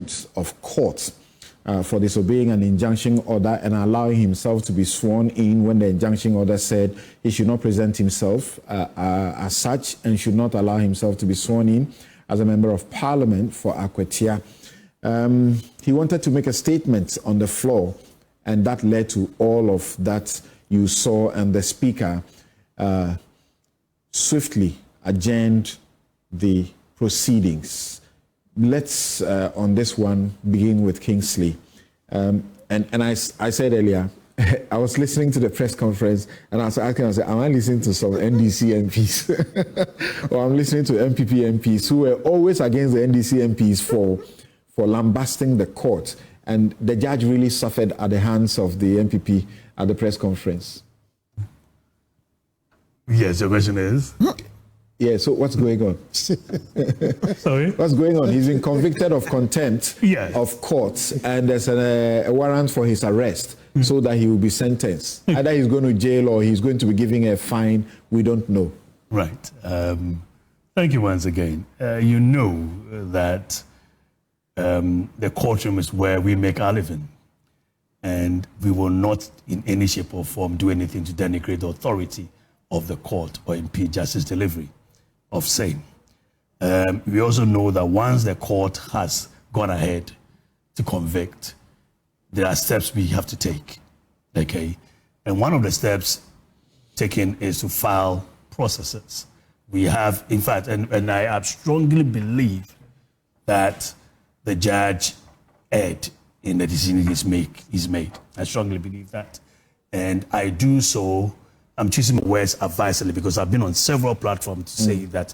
contempt of court for disobeying an injunction order and allowing himself to be sworn in when the injunction order said he should not present himself as such and should not allow himself to be sworn in as a member of parliament for Akwatia. He wanted to make a statement on the floor, and that led to all of that you saw, and the speaker swiftly adjourned the proceedings. Let's, on this one, begin with Kingsley. And I said earlier, I was listening to the press conference and I was asking, am I listening to some NDC MPs? Or I'm listening to MPP MPs who were always against the NDC MPs for lambasting the court. And the judge really suffered at the hands of the MPP at the press conference. Yes, your question is? Yeah, so what's going on? Sorry? What's going on? He's been convicted of contempt of court, and there's a warrant for his arrest so that he will be sentenced. Either he's going to jail or he's going to be giving a fine. We don't know. Right. Thank you once again. You know that the courtroom is where we make our living, and we will not in any shape or form do anything to denigrate the authority of the court or impede justice delivery of same. We also know that once the court has gone ahead to convict, there are steps we have to take, okay? And one of the steps taken is to file processes. We have, in fact, and I strongly believe that the judge erred in the decision he's made. I strongly believe that. And I do so, I'm choosing my words advisedly because I've been on several platforms to say that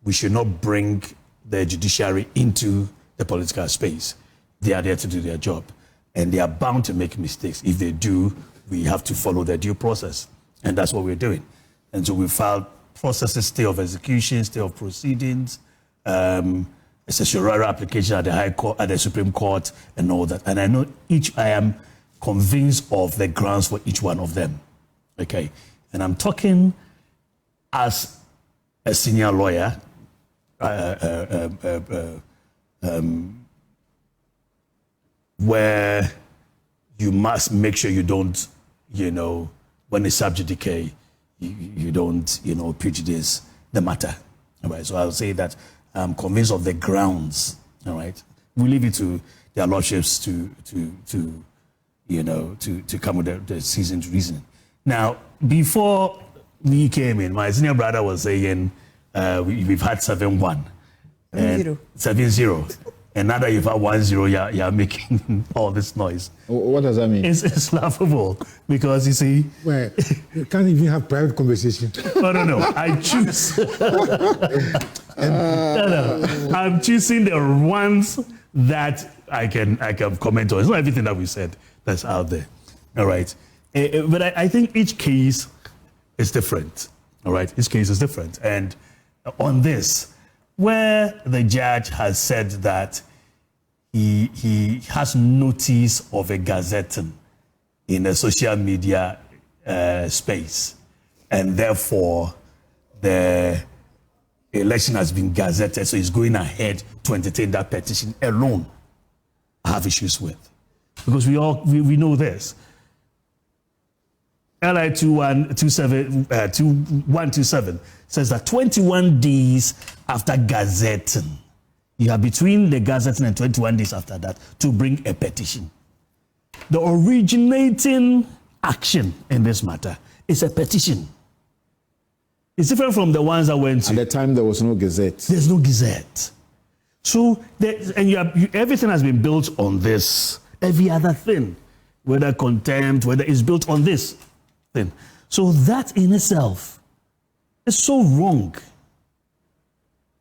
we should not bring the judiciary into the political space. They are there to do their job, and they are bound to make mistakes. If they do, we have to follow their due process, and that's what we're doing. And so we filed processes, stay of execution, stay of proceedings, a certiorari application at the High Court, at the Supreme Court, and all that. And I know I am convinced of the grounds for each one of them. Okay. And I'm talking as a senior lawyer, where you must make sure you don't, when it's sub judice, you don't, prejudice the matter. All right. So I'll say that I'm convinced of the grounds. All right. We leave it to their lordships to come with the seasoned reasoning. Now, before we came in, my senior brother was saying we've had 7-1. 7-0. And now that you've had 1-0, you're making all this noise. What does that mean? It's laughable because, you see... Well, you can't even have private conversation. No. I choose... I'm choosing the ones that I can comment on. It's not everything that we said that's out there. All right. But I think each case is different, all right? Each case is different. And on this, where the judge has said that he has notice of a gazetting in the social media space, and therefore the election has been gazetted, so he's going ahead to entertain that petition alone, I have issues with. Because we know this. LI 2127 says that 21 days after gazetting, you have between the gazetting and 21 days after that to bring a petition. The originating action in this matter is a petition. It's different from the ones that went to... At the time, there was no gazette. There's no gazette. So, everything has been built on this. Every other thing, whether contempt, whether it's built on this thing. So that in itself is so wrong.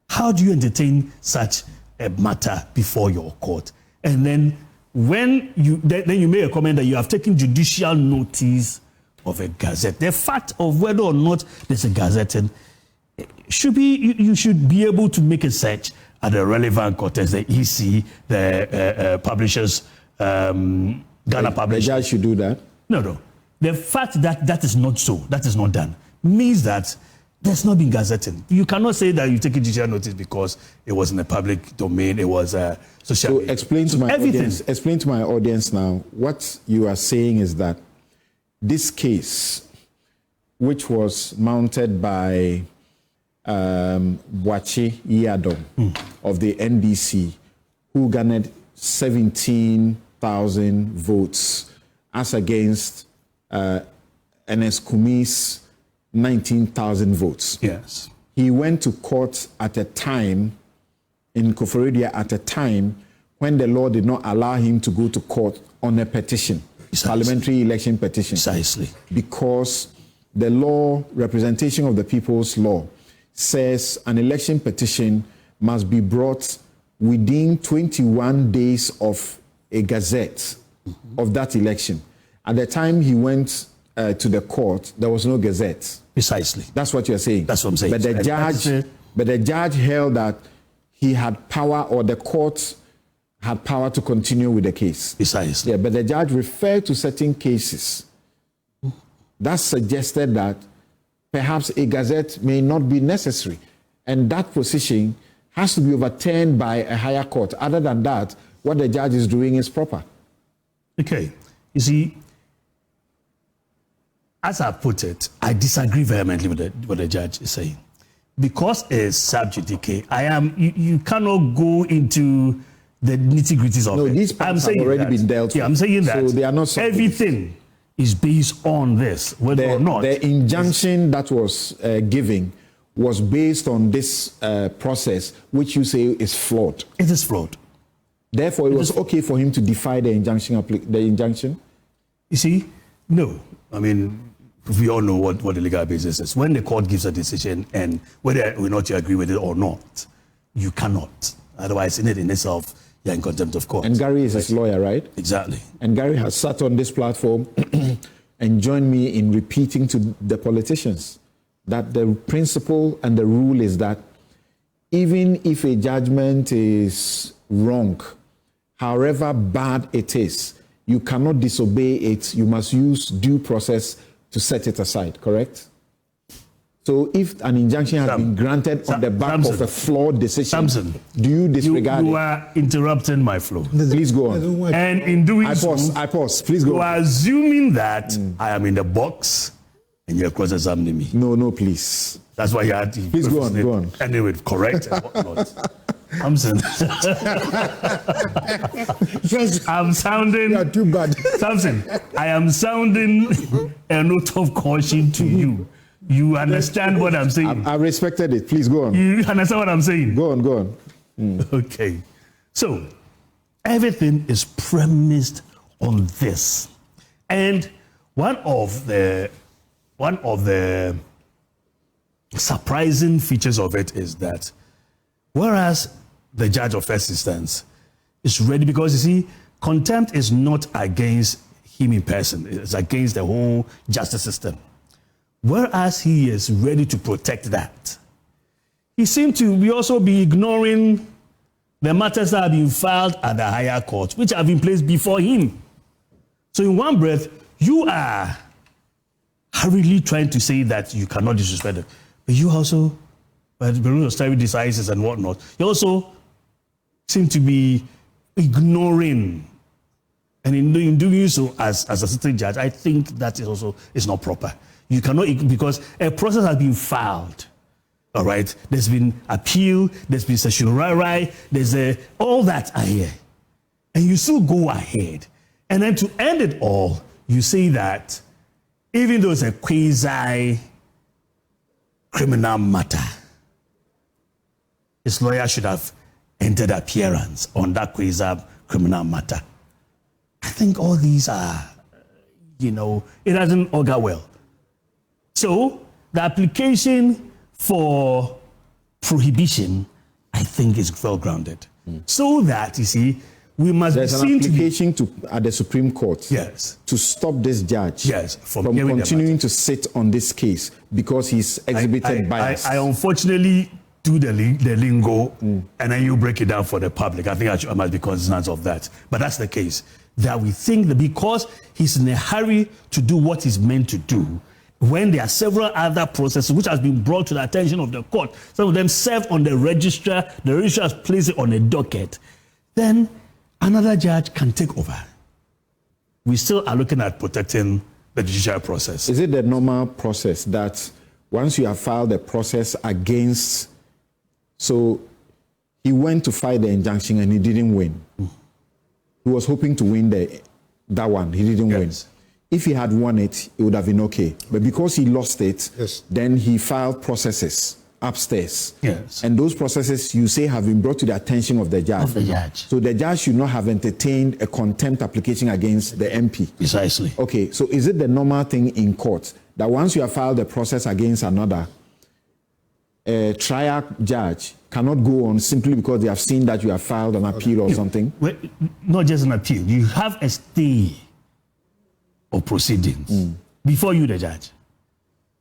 How do you entertain such a matter before your court? And then when you make a comment that you have taken judicial notice of a gazette, the fact of whether or not there's a gazetting should be, you should be able to make a search at the relevant court, the EC, the publishers, Ghana Publishers. The judge should do that? No. The fact that that is not so, that is not done, means that There's not been gazetting. You cannot say that you take a judicial notice because it was in the public domain, it was social So media. explain to my Everything. audience. Explain to my audience now. What you are saying is that this case, which was mounted by Akwatia of the NDC, who garnered 17,000 votes, as against Ernest Kumi's 19,000 votes. Yes. He went to court at a time, in Koforidua, at a time when the law did not allow him to go to court on a petition, parliamentary election petition. Precisely. Because the law, Representation of the People's Law, says an election petition must be brought within 21 days of a gazette of that election. At the time he went to the court, there was no gazette. Precisely. That's what you're saying. That's what I'm saying. But the judge held that he had power, or the court had power to continue with the case. Precisely. Yeah, but the judge referred to certain cases that suggested that perhaps a gazette may not be necessary, and that position has to be overturned by a higher court. Other than that, what the judge is doing is proper. Okay. You see, as I put it, I disagree vehemently with what the judge is saying. Because it's sub judice, you cannot go into the nitty-gritties of it. No, these parts have already been dealt with. Yeah, I'm saying that. So they are not subject. Everything is based on this, whether or not. The injunction that was given was based on this process, which you say is flawed. It is flawed. Therefore, it was okay for him to defy the injunction. You see, no. I mean, we all know what the legal basis is. When the court gives a decision, and whether or not you agree with it or not, you cannot. Otherwise, in itself, you're in contempt of court. And Gary is his lawyer, right? Exactly. And Gary has sat on this platform and joined me in repeating to the politicians that the principle and the rule is that even if a judgment is wrong, however bad it is, you cannot disobey it. You must use due process to set it aside, correct? So if an injunction has been granted on the back of a flawed decision, do you disregard it? You are interrupting my flow. Please go on. And in doing so, I pause. Please go on. You are assuming that I am in the box and you're cross-examining me. No, please. That's why you had to. Please go on. Anyway, correct and whatnot. I'm sounding. You are too bad. Samson, I am sounding a note of caution to you. You understand what I'm saying? I respected it. Please go on. You understand what I'm saying? Go on. Okay. So, everything is premised on this. And one of the surprising features of it is that whereas the judge of first instance is ready, because you see, contempt is not against him in person, it's against the whole justice system. Whereas he is ready to protect that, he seemed to also be ignoring the matters that have been filed at the higher court, which have been placed before him. So in one breath, you are hurriedly trying to say that you cannot disrespect them. But you also, by the rules of stare decisis and whatnot, you also seem to be ignoring. And in doing so, as a sitting judge, I think that is not proper. You cannot, because a process has been filed. All right, there's been appeal, there's been certiorari, there's all that are here. And you still go ahead. And then to end it all, you say that even though it's a quasi-criminal matter, his lawyer should have entered appearance on that quasi-criminal matter. I think all these are, it doesn't augur well. So the application for prohibition, I think, is well grounded. So that, you see, we must There's an application at the Supreme Court, yes, to stop this judge, from continuing to sit on this case because he's exhibited bias. I unfortunately do the lingo, and then you break it down for the public. I think I must be cognizant of that. But that's the case, that we think that because he's in a hurry to do what he's meant to do, when there are several other processes which has been brought to the attention of the court, some of them served on the registrar has placed it on a docket, then another judge can take over. We still are looking at protecting the judicial process. Is it the normal process that once you have filed a process against, so he went to file the injunction and he didn't win. He was hoping to win that one, he didn't win. If he had won it, it would have been okay. But because he lost it, then he filed processes upstairs. Yes. And those processes, you say, have been brought to the attention of the judge. So the judge should not have entertained a contempt application against the MP. Precisely. Okay, so is it the normal thing in court that once you have filed a process against another, a trial judge cannot go on simply because they have seen that you have filed an appeal or something? Well, not just an appeal. You have a stay of proceedings before you, the judge.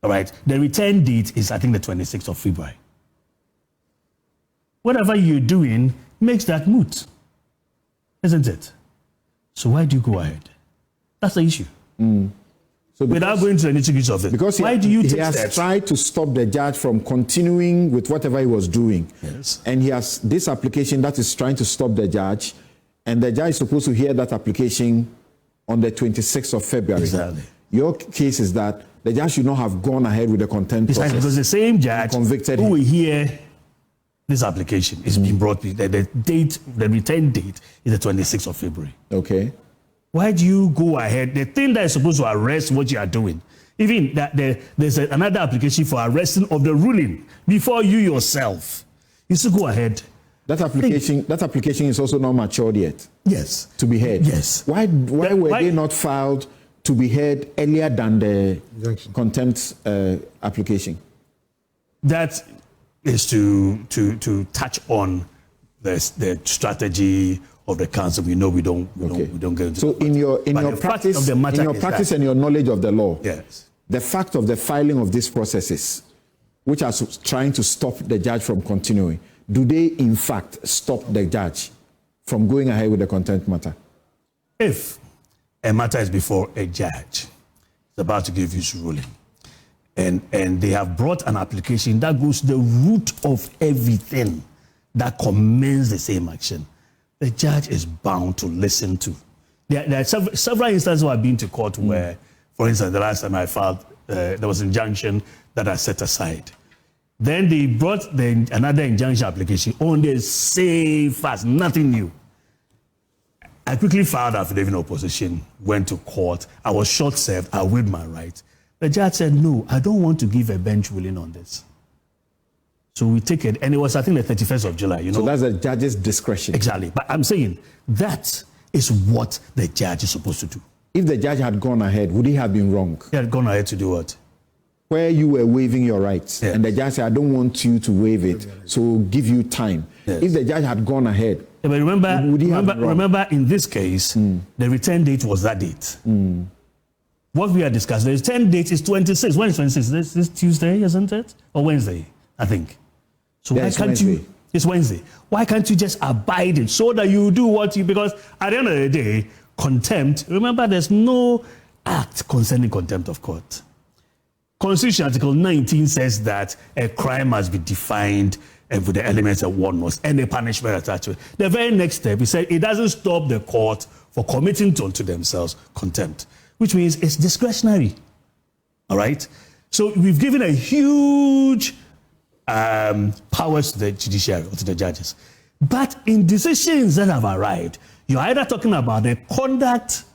All right. The return date is, I think, the 26th of February. Whatever you're doing makes that moot, isn't it? So why do you go ahead? That's the issue. So without going to the nitty-gritty of it. Because why do you take he has steps? tried to stop the judge from continuing with whatever he was doing. Yes. And he has this application that is trying to stop the judge, and the judge is supposed to hear that application on the 26th of February. Exactly. Your case is that the judge should not have gone ahead with the contempt process. Because the same judge convicted who him. will hear this application is being brought, the return date is the 26th of February. Okay. Why do you go ahead? The thing that is supposed to arrest what you are doing, even that there's another application for arresting of the ruling before you yourself. You should go ahead. That application is also not matured yet. Yes. To be heard. Yes. Why were they not filed to be heard earlier than the contempt application? That is to touch on the strategy of the council. We know we don't get into. So in your practice and your knowledge of the law, yes, the fact of the filing of these processes, which are trying to stop the judge from continuing, do they in fact stop the judge from going ahead with the contempt matter? If a matter is before a judge, is about to give his ruling, and they have brought an application that goes to the root of everything that commends the same action, the judge is bound to listen to. There are several instances where I've been to court where, for instance, the last time I filed, there was an injunction that I set aside. Then they brought another injunction application on the same fast, nothing new. I quickly filed affidavit in opposition, went to court. I was short-served. I waived my rights. The judge said, no, I don't want to give a bench ruling on this. So we take it, and it was, I think, the 31st of July. So that's the judge's discretion. Exactly. But I'm saying that is what the judge is supposed to do. If the judge had gone ahead, would he have been wrong? He had gone ahead to do what? Where you were waiving your rights, and the judge said, I don't want you to waive it, so give you time. Yes. If the judge had gone ahead, but remember in this case, the return date was that date. What we are discussing, the return date is 26. When is 26? This Tuesday, isn't it? Or Wednesday, I think. So why can't you? It's Wednesday. Why can't you just abide it so that you do what you, because at the end of the day, contempt, remember there's no act concerning contempt of court. Constitution Article 19 says that a crime must be defined and with the elements of one must, and the punishment attached to it. The very next step, he said it doesn't stop the court for committing to themselves contempt, which means it's discretionary. All right? So we've given a huge powers to the judiciary or to the judges. But in decisions that have arrived, you're either talking about the conduct,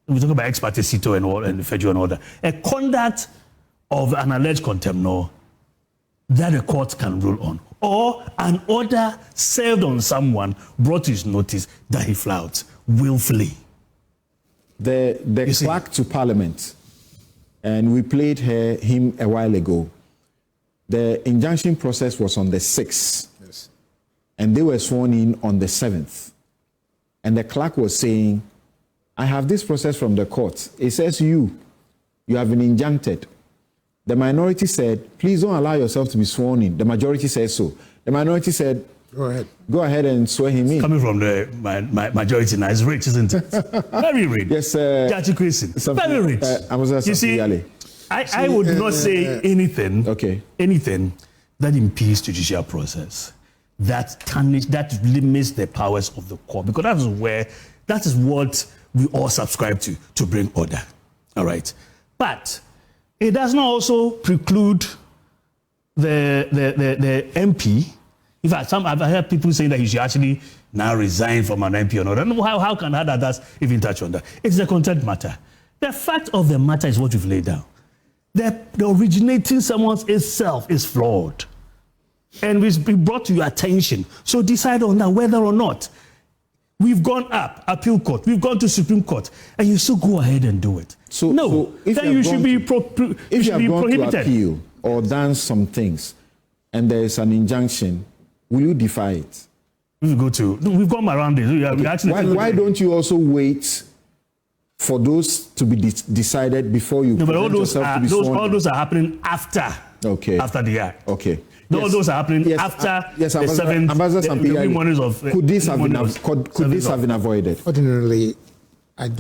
we talk about ex parte cito and federal and order, a conduct of an alleged contempt law that a court can rule on, or an order served on someone brought to his notice that he flouts willfully. The clerk to Parliament, and we played him a while ago. The injunction process was on the 6th, yes, and they were sworn in on the 7th. And the clerk was saying, I have this process from the court. It says you have been injuncted. The minority said, please don't allow yourself to be sworn in. The majority said so. The minority said, go ahead and swear him in. Coming from the majority now, it's rich, isn't it? Very rich. Yes, Very rich. you see, I would not say anything that impedes judicial process, that limits the powers of the court, because that is what we all subscribe to bring order. All right. But it does not also preclude the MP. In fact, I've heard people saying that he should actually now resign from an MP or not. I don't know how can others even touch on that. It's a content matter. The fact of the matter is what you've laid down. The originating summons itself is flawed. And it's been brought to your attention. So decide on that whether or not. We've gone up, appeal court, we've gone to Supreme Court, and you still go ahead and do it. So then you should be prohibited. If you have gone to appeal or done some things, and there is an injunction, will you defy it? We've gone around it. Why don't you also wait for those to be decided before you present yourself to be sworn? All those are happening after the act. Okay. Those are happening after the 7th. Could this have been avoided? Ordinarily, I don't